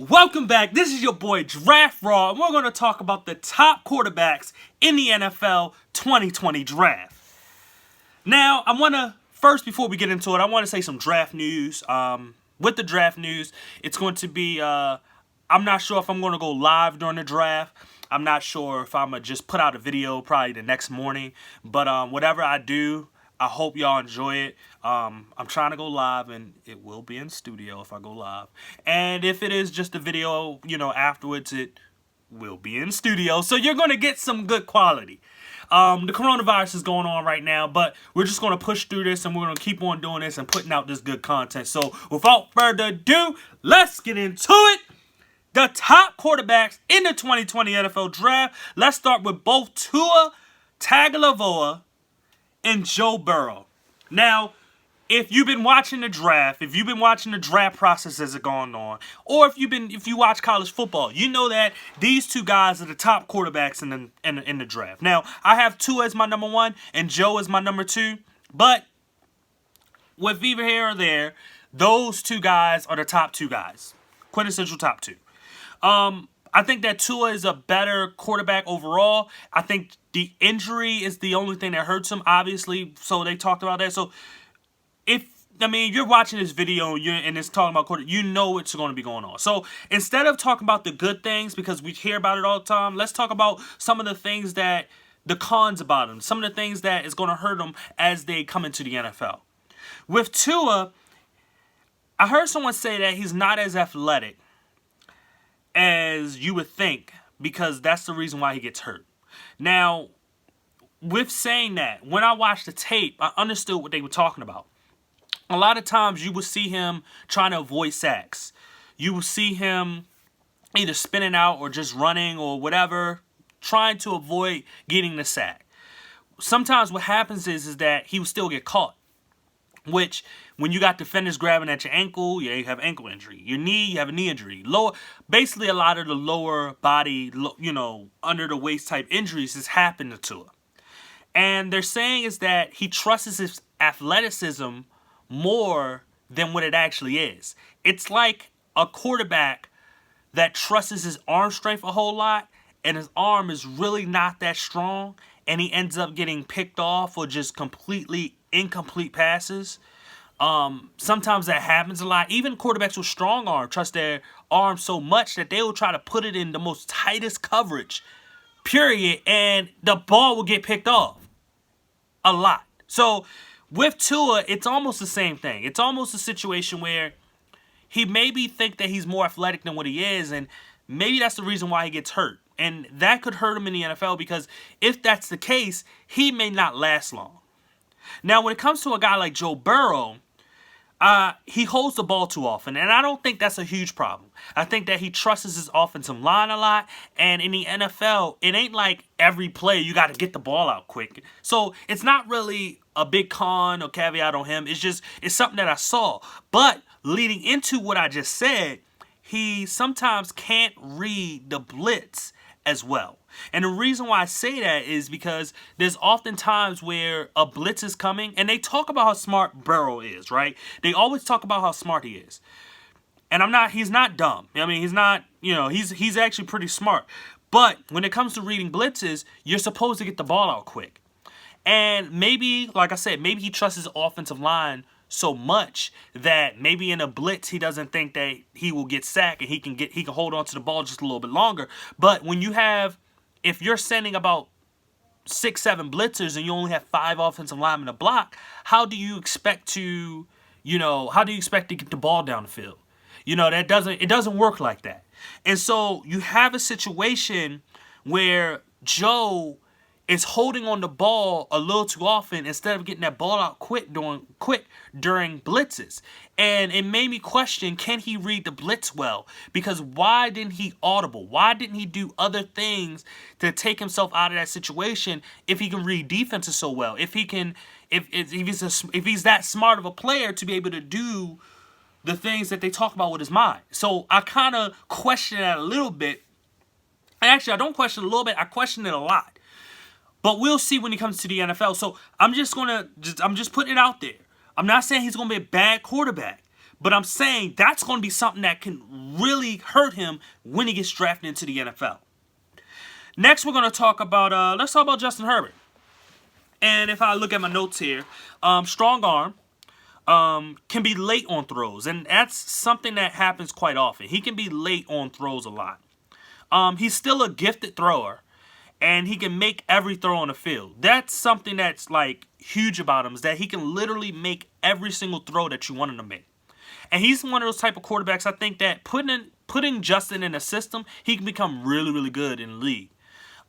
Welcome back. This is your boy Draft Raw, and we're going to talk about the top quarterbacks in the NFL 2020 draft. Now, I want to first, before we get into it, I want to say some draft news. With the draft news, it's going to be. I'm not sure if I'm going to go live during the draft. I'm not sure if I'm gonna just put out a video probably the next morning. But whatever I do, I hope y'all enjoy it. I'm trying to go live, and it will be in studio if I go live. And if it is just a video, afterwards, it will be in studio. So you're going to get some good quality. The coronavirus is going on right now, but we're just going to push through this, and we're going to keep on doing this and putting out this good content. So without further ado, let's get into it. The top quarterbacks in the 2020 NFL Draft. Let's start with both Tua Tagovailoa and Joe Burrow. Now, if you've been watching the draft, if you've been watching the draft process as it's going on, or if you watch college football, you know that these two guys are the top quarterbacks in the draft. Now, I have Tua as my number one and Joe as my number two, but with either here or there, those two guys are the top two guys, quintessential top two. I think that Tua is a better quarterback overall. I think the injury is the only thing that hurts him, obviously. So they talked about that. So if you're watching this video and it's talking about quarterback, you know what's going to be going on. So instead of talking about the good things, because we hear about it all the time, let's talk about some of the things that the cons about him, some of the things that is going to hurt him as they come into the NFL. With Tua, I heard someone say that he's not as athletic as you would think, because that's the reason why he gets hurt. Now, with saying that, when I watched the tape, I understood what they were talking about. A lot of times you will see him trying to avoid sacks. You will see him either spinning out or just running or whatever, trying to avoid getting the sack. Sometimes what happens is that he will still get caught, which when you got defenders grabbing at your ankle, you have ankle injury. Your knee, you have a knee injury. Basically a lot of the lower body, under the waist type injuries has happened to Tua. And they're saying is that he trusts his athleticism more than what it actually is. It's like a quarterback that trusts his arm strength a whole lot, and his arm is really not that strong, and he ends up getting picked off or just completely incomplete passes. Sometimes that happens a lot. Even quarterbacks with strong arm trust their arm so much that they will try to put it in the most tightest coverage, period, and the ball will get picked off a lot. So with Tua, it's almost the same thing. It's almost a situation where he maybe think that he's more athletic than what he is, and maybe that's the reason why he gets hurt. And that could hurt him in the NFL, because if that's the case, he may not last long. Now, when it comes to a guy like Joe Burrow, he holds the ball too often, and I don't think that's a huge problem. I think that he trusts his offensive line a lot, and in the NFL, it ain't like every play you got to get the ball out quick. So it's not really a big con or caveat on him. It's something that I saw. But leading into what I just said, he sometimes can't read the blitz as well. And the reason why I say that is because there's often times where a blitz is coming, and they talk about how smart Burrow is, right? They always talk about how smart he is. And he's not dumb. He's not, he's actually pretty smart. But when it comes to reading blitzes, you're supposed to get the ball out quick. And maybe, like I said, maybe he trusts his offensive line so much that maybe in a blitz he doesn't think that he will get sacked and he can hold on to the ball just a little bit longer. But if you're sending about 6-7 blitzers and you only have 5 offensive linemen to block, how do you expect to get the ball down the field? It doesn't work like that. And so you have a situation where Joe is holding on the ball a little too often instead of getting that ball out quick during blitzes. And it made me question, can he read the blitz well? Because why didn't he audible? Why didn't he do other things to take himself out of that situation if he can read defenses so well? If he's that smart of a player to be able to do the things that they talk about with his mind. So I kind of question that a little bit. And actually, I don't question it a little bit. I question it a lot. But we'll see when he comes to the NFL. So I'm just putting it out there. I'm not saying he's going to be a bad quarterback, But I'm saying that's going to be something that can really hurt him when he gets drafted into the NFL. Next, we're going to talk about, let's talk about Justin Herbert. And if I look at my notes here, strong arm, can be late on throws. And that's something that happens quite often. He can be late on throws a lot. He's still a gifted thrower. And he can make every throw on the field. That's something that's like huge about him, is that he can literally make every single throw that you want him to make. And he's one of those type of quarterbacks, I think, that putting Justin in a system, he can become really, really good in the league.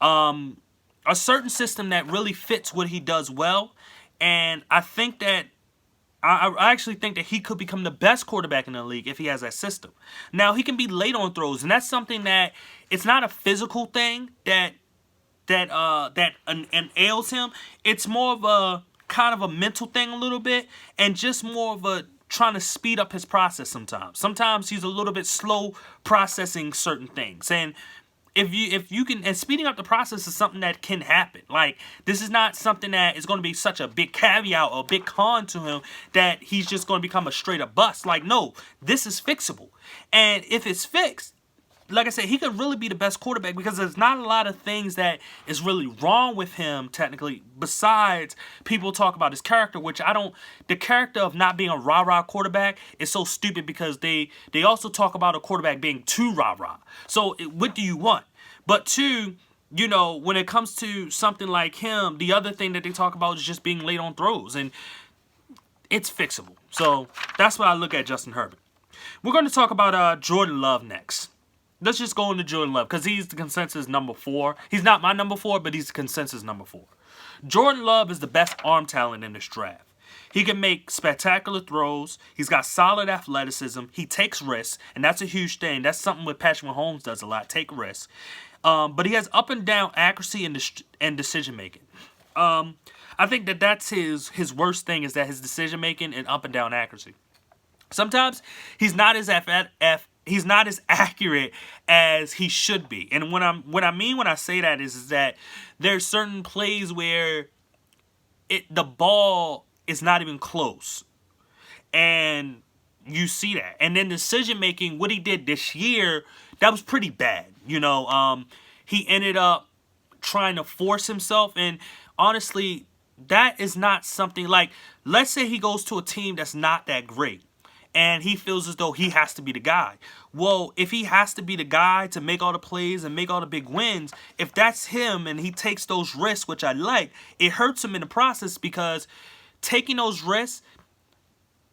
A certain system that really fits what he does well. And I think that I actually think that he could become the best quarterback in the league if he has that system. Now, he can be late on throws, and that's something that it's not a physical thing that ails him. It's more of a kind of a mental thing a little bit, and just more of a trying to speed up his process sometimes. Sometimes he's a little bit slow processing certain things. And if you can, and speeding up the process is something that can happen. Like, this is not something that is going to be such a big caveat or a big con to him that he's just going to become a straight up bust. Like, no, this is fixable. And if it's fixed, like I said, he could really be the best quarterback because there's not a lot of things that is really wrong with him technically, besides people talk about his character, which I don't. The character of not being a rah-rah quarterback is so stupid because they also talk about a quarterback being too rah-rah. So what do you want? But two, you know, when it comes to something like him, the other thing that they talk about is just being late on throws, and it's fixable. So that's why I look at Justin Herbert. We're going to talk about Jordan Love next. Let's just go into Jordan Love because he's the consensus number 4. He's not my number 4, but he's the consensus number 4. Jordan Love is the best arm talent in this draft. He can make spectacular throws. He's got solid athleticism. He takes risks, and that's a huge thing. That's something what Patrick Mahomes does a lot, take risks. But he has up and down accuracy and decision making. I think that's his worst thing, is that his decision making and up and down accuracy. Sometimes he's not as accurate as he should be. And what I mean when I say that is that there's certain plays where the ball is not even close. And you see that. And then decision making, what he did this year, that was pretty bad. You know, he ended up trying to force himself, and honestly, that is not something like, let's say he goes to a team that's not that great. And he feels as though he has to be the guy. Well, if he has to be the guy to make all the plays and make all the big wins, if that's him and he takes those risks, which I like, it hurts him in the process, because taking those risks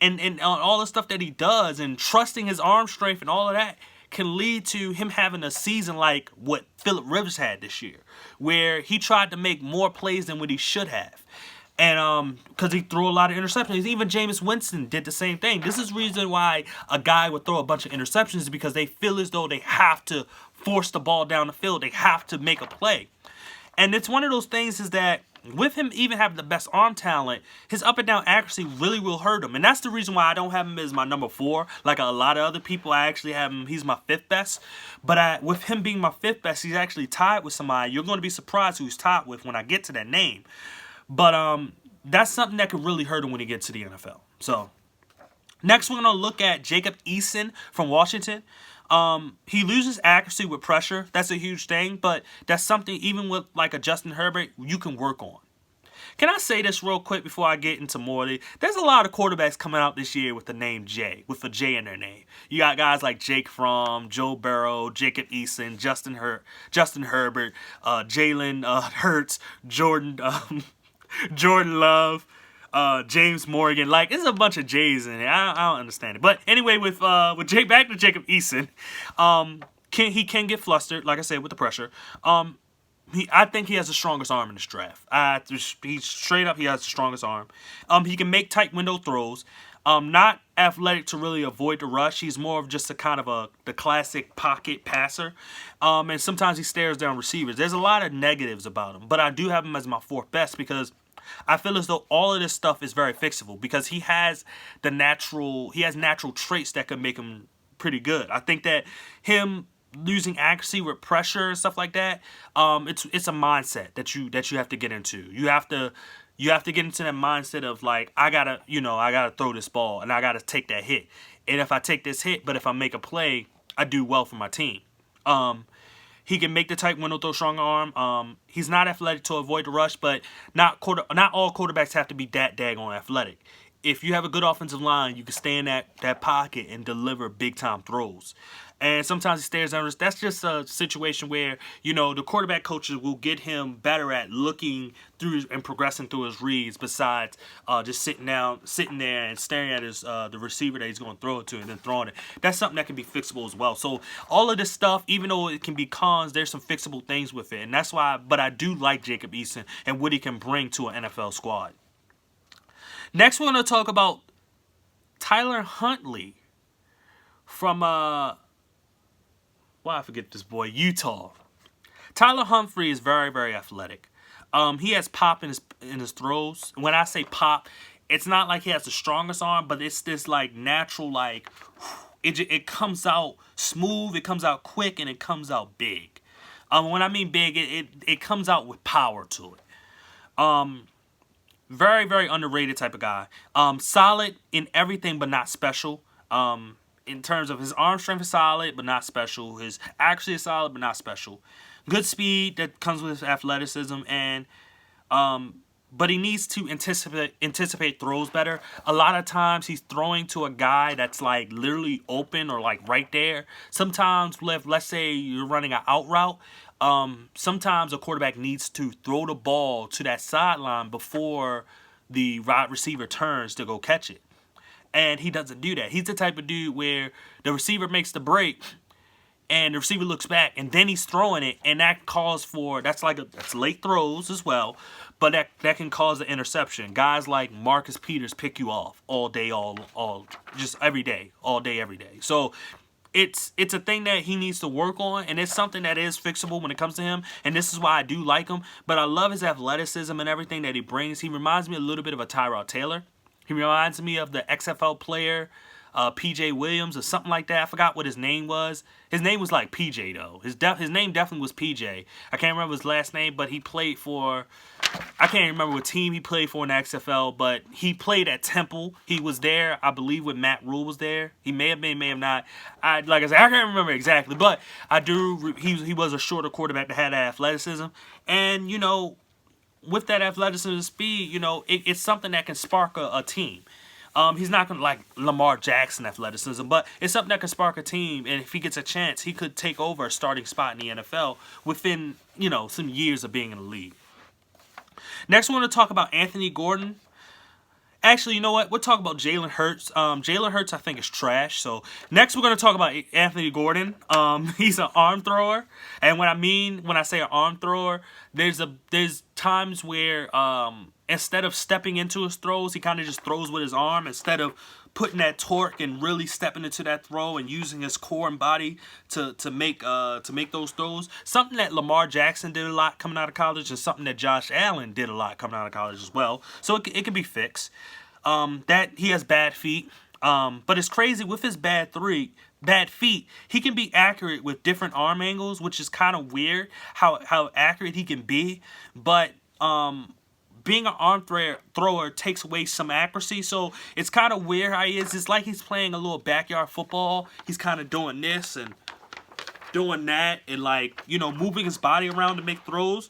and all the stuff that he does and trusting his arm strength and all of that can lead to him having a season like what Phillip Rivers had this year, where he tried to make more plays than what he should have. And because he threw a lot of interceptions. Even Jameis Winston did the same thing. This is the reason why a guy would throw a bunch of interceptions, is because they feel as though they have to force the ball down the field. They have to make a play. And it's one of those things is that with him even having the best arm talent, his up and down accuracy really will hurt him. And that's the reason why I don't have him as my number 4. Like a lot of other people, I actually have him, he's my 5th best. But with him being my 5th best, he's actually tied with somebody. You're going to be surprised who he's tied with when I get to that name. But that's something that could really hurt him when he gets to the NFL. So next, we're going to look at Jacob Eason from Washington. He loses accuracy with pressure. That's a huge thing, but that's something even with like a Justin Herbert you can work on. Can I say this real quick before I get into more of it? There's a lot of quarterbacks coming out this year with the name Jay, with a J in their name. You got guys like Jake Fromm, Joe Burrow, Jacob Eason, Justin Herbert, Jalen Hurts, Jordan Love, James Morgan. Like, there's a bunch of J's in it. I don't understand it. But anyway, with back to Jacob Eason, he can get flustered, like I said, with the pressure. I think he has the strongest arm in this draft. He's straight up, he has the strongest arm. He can make tight window throws. Not athletic to really avoid the rush. He's more of just a kind of the classic pocket passer. And sometimes he stares down receivers. There's a lot of negatives about him, but I do have him as my 4th best because I feel as though all of this stuff is very fixable, because he has natural traits that could make him pretty good. I think that him losing accuracy with pressure and stuff like that, it's a mindset that you have to get into. You have to you have to get into that mindset of like, I gotta throw this ball and I gotta take that hit. And if I take this hit, but if I make a play, I do well for my team. He can make the tight window throw strong arm. He's not athletic to avoid the rush, but not all quarterbacks have to be that daggone athletic. If you have a good offensive line, you can stay in that pocket and deliver big-time throws. And sometimes he stares under. That's just a situation where, the quarterback coaches will get him better at looking through and progressing through his reads besides just sitting there and staring at the receiver that he's going to throw it to and then throwing it. That's something that can be fixable as well. So all of this stuff, even though it can be cons, there's some fixable things with it. And that's why, but I do like Jacob Eason and what he can bring to an NFL squad. Next, we're going to talk about Tyler Huntley from, I forget this boy, Utah. Tyler Humphrey is very, very athletic. He has pop in his throws. When I say pop, it's not like he has the strongest arm, but it's this like natural, like, it comes out smooth, it comes out quick, and it comes out big. When I mean big, it comes out with power to it. Very, very underrated type of guy. Solid in everything, but not special. In terms of his arm strength is solid, but not special. His accuracy is solid, but not special. Good speed that comes with athleticism, and but he needs to anticipate throws better. A lot of times he's throwing to a guy that's like literally open or like right there. Sometimes, let's say you're running an out route. Sometimes a quarterback needs to throw the ball to that sideline before the wide receiver turns to go catch it. And he doesn't do that. He's the type of dude where the receiver makes the break and the receiver looks back and then he's throwing it, and that calls for, that's late throws as well, but that can cause an interception. Guys like Marcus Peters pick you off all day, just every day, all day, every day. So it's a thing that he needs to work on, and it's something that is fixable when it comes to him, and this is why I do like him. But I love his athleticism and everything that he brings. He reminds me a little bit of a Tyrod Taylor. He reminds me of the XFL player, P.J. Williams or something like that. I forgot what his name was. His name was like P.J. though. His name definitely was P.J. I can't remember his last name, but he played for, I can't remember what team he played for in the XFL, but he played at Temple. He was there, I believe, when Matt Rule was there. He may have been, may have not. Like I said, I can't remember exactly, but I do. He was a shorter quarterback that had that athleticism, and with that athleticism and speed, it's something that can spark a team. He's not going to like Lamar Jackson athleticism, but it's something that can spark a team, and if he gets a chance, he could take over a starting spot in the NFL within, some years of being in the league. Next, we're going to talk about Anthony Gordon. Actually, you know what? We'll talk about Jalen Hurts. Jalen Hurts, I think, is trash. So next, we're going to talk about Anthony Gordon. He's an arm thrower, and when I say an arm thrower, there's times where instead of stepping into his throws, he kind of just throws with his arm instead of putting that torque and really stepping into that throw and using his core and body to make those throws. Something that Lamar Jackson did a lot coming out of college, and something that Josh Allen did a lot coming out of college as well. So it can be fixed. That he has bad feet, but it's crazy with his bad feet. He can be accurate with different arm angles, which is kind of weird how accurate he can be. But being an arm thrower takes away some accuracy, so it's kind of weird how he is. It's like he's playing a little backyard football. He's kind of doing this and doing that and moving his body around to make throws,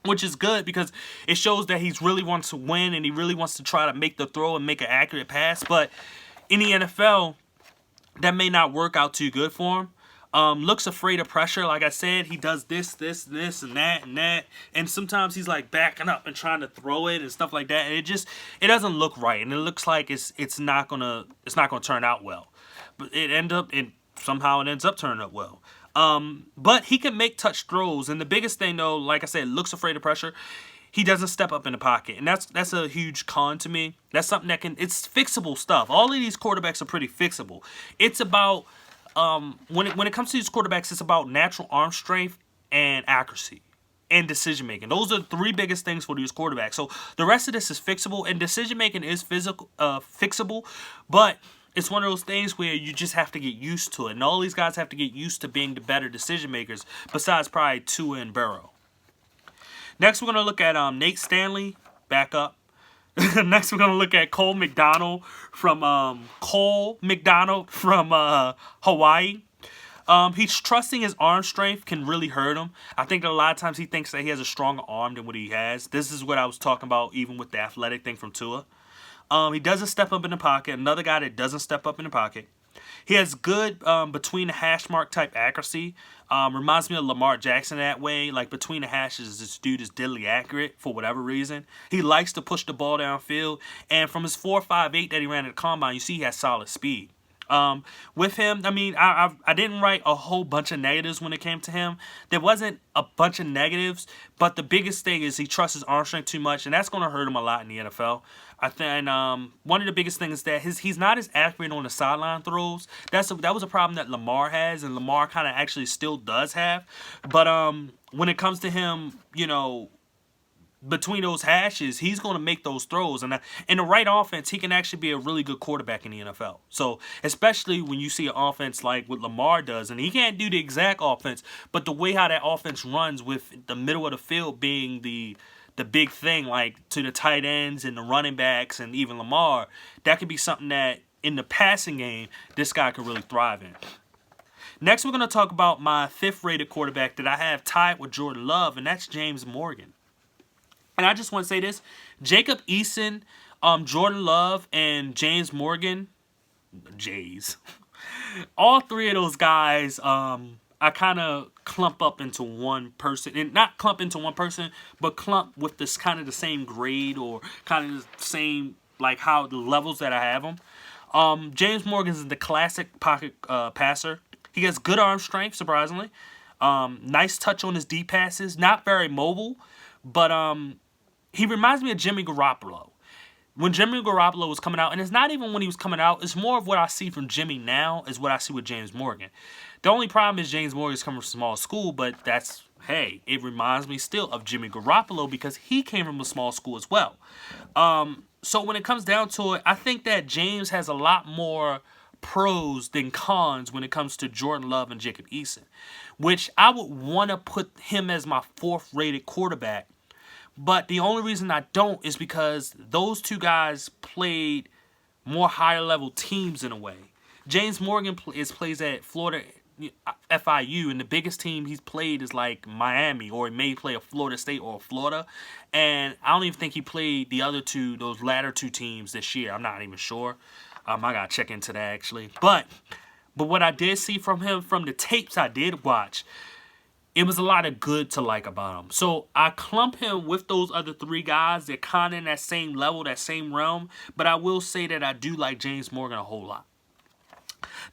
which is good because it shows that he really wants to win and he really wants to try to make the throw and make an accurate pass. But in the NFL, that may not work out too good for him. Looks afraid of pressure. Like I said, he does this, and that. And sometimes he's like backing up and trying to throw it and stuff like that. And it doesn't look right. And it looks like it's not gonna turn out well. But somehow it ends up turning out well. But he can make touch throws. And the biggest thing though, like I said, looks afraid of pressure. He doesn't step up in the pocket, and that's a huge con to me. That's something it's fixable stuff. All of these quarterbacks are pretty fixable. It's about when it comes to these quarterbacks, it's about natural arm strength and accuracy and decision making. Those are the three biggest things for these quarterbacks. So the rest of this is fixable, and decision making is fixable, but it's one of those things where you just have to get used to it. And all these guys have to get used to being the better decision makers, besides probably Tua and Burrow. Next, we're going to look at Nate Stanley backup. Next, we're going to look at Cole McDonald from Hawaii. He's trusting his arm strength can really hurt him. I think that a lot of times he thinks that he has a stronger arm than what he has. This is what I was talking about even with the athletic thing from Tua. He doesn't step up in the pocket. Another guy that doesn't step up in the pocket. He has good between the hash mark type accuracy. Reminds me of Lamar Jackson that way. Like between the hashes, this dude is deadly accurate for whatever reason. He likes to push the ball downfield. And from his 4.58 that he ran at the combine, you see he has solid speed. With him, I mean, I didn't write a whole bunch of negatives when it came to him. There wasn't a bunch of negatives, but the biggest thing is he trusts his arm strength too much, and that's going to hurt him a lot in the NFL. I think one of the biggest things is that he's not as accurate on the sideline throws. That was a problem that Lamar has, and Lamar kind of actually still does have. But when it comes to him, you know, between those hashes, he's going to make those throws. And in the right offense, he can actually be a really good quarterback in the NFL. So, especially when you see an offense like what Lamar does, and he can't do the exact offense, but the way how that offense runs with the middle of the field being the big thing, like to the tight ends and the running backs and even Lamar, that could be something that in the passing game, this guy could really thrive in. Next, we're going to talk about my 5th rated quarterback that I have tied with Jordan Love, and that's James Morgan. And I just want to say this, Jacob Eason, Jordan Love, and James Morgan, Jays, all three of those guys, I kind of clump up into one person, and not clump into one person, but clump with this kind of the same grade or kind of the same, like how the levels that I have them. James Morgan is the classic pocket passer. He has good arm strength, surprisingly. Nice touch on his deep passes. Not very mobile, but he reminds me of Jimmy Garoppolo. When Jimmy Garoppolo was coming out, and it's not even when he was coming out, it's more of what I see from Jimmy now is what I see with James Morgan. The only problem is James Morgan is coming from a small school, but that's, hey, it reminds me still of Jimmy Garoppolo because he came from a small school as well. So when it comes down to it, I think that James has a lot more pros than cons when it comes to Jordan Love and Jacob Eason, which I would want to put him as my 4th rated quarterback. But the only reason I don't is because those two guys played more higher level teams in a way. James Morgan plays at Florida FIU, and the biggest team he's played is like Miami, or he may play a Florida State or Florida. And I don't even think he played the other two, those latter two teams this year. I'm not even sure. I gotta check into that actually. But what I did see from him, from the tapes I did watch, it was a lot of good to like about him. So I clump him with those other 3 guys. They're kind of in that same level, that same realm. But I will say that I do like James Morgan a whole lot.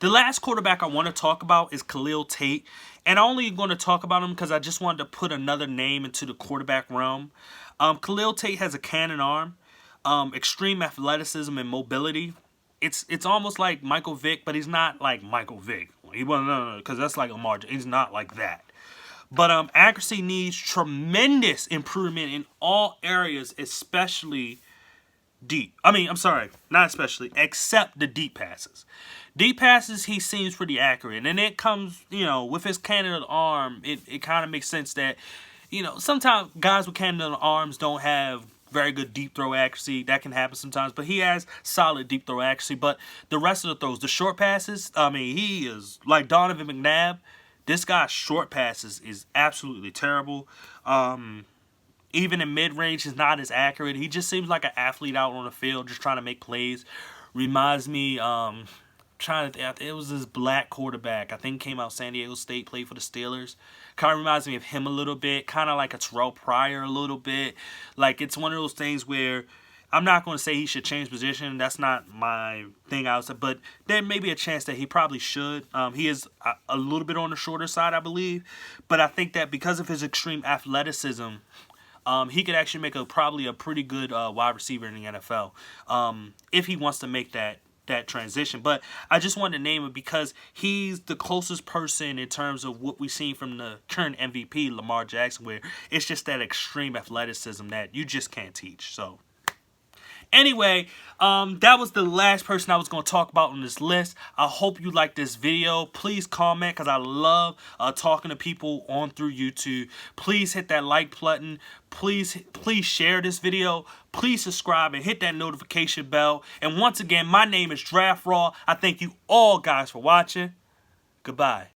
The last quarterback I want to talk about is Khalil Tate. And I'm only going to talk about him because I just wanted to put another name into the quarterback realm. Khalil Tate has a cannon arm, extreme athleticism and mobility. It's almost like Michael Vick, but he's not like Michael Vick. He wasn't, no, because that's like Lamar. He's not like that. But accuracy needs tremendous improvement in all areas, especially deep. Except the deep passes. Deep passes, he seems pretty accurate. And it comes, with his cannon arm, it kind of makes sense that, sometimes guys with cannon arms don't have very good deep throw accuracy. That can happen sometimes. But he has solid deep throw accuracy. But the rest of the throws, the short passes, he is like Donovan McNabb. This guy's short passes is absolutely terrible. Even in mid-range, he's not as accurate. He just seems like an athlete out on the field just trying to make plays. Reminds me, it was this black quarterback. I think came out San Diego State, played for the Steelers. Kind of reminds me of him a little bit. Kind of like a Terrell Pryor a little bit. Like, it's one of those things where I'm not going to say he should change position. That's not my thing. But there may be a chance that he probably should. He is a little bit on the shorter side, I believe. But I think that because of his extreme athleticism, he could actually make probably a pretty good wide receiver in the NFL if he wants to make that transition. But I just wanted to name him because he's the closest person in terms of what we've seen from the current MVP, Lamar Jackson, where it's just that extreme athleticism that you just can't teach. So Anyway, that was the last person I was going to talk about on this list. I hope you like this video. Please comment, because I love talking to people on through YouTube. Please hit that like button. Please share this video. Please subscribe and hit that notification bell. And once again, my name is Draft Raw. I thank you all guys for watching. Goodbye.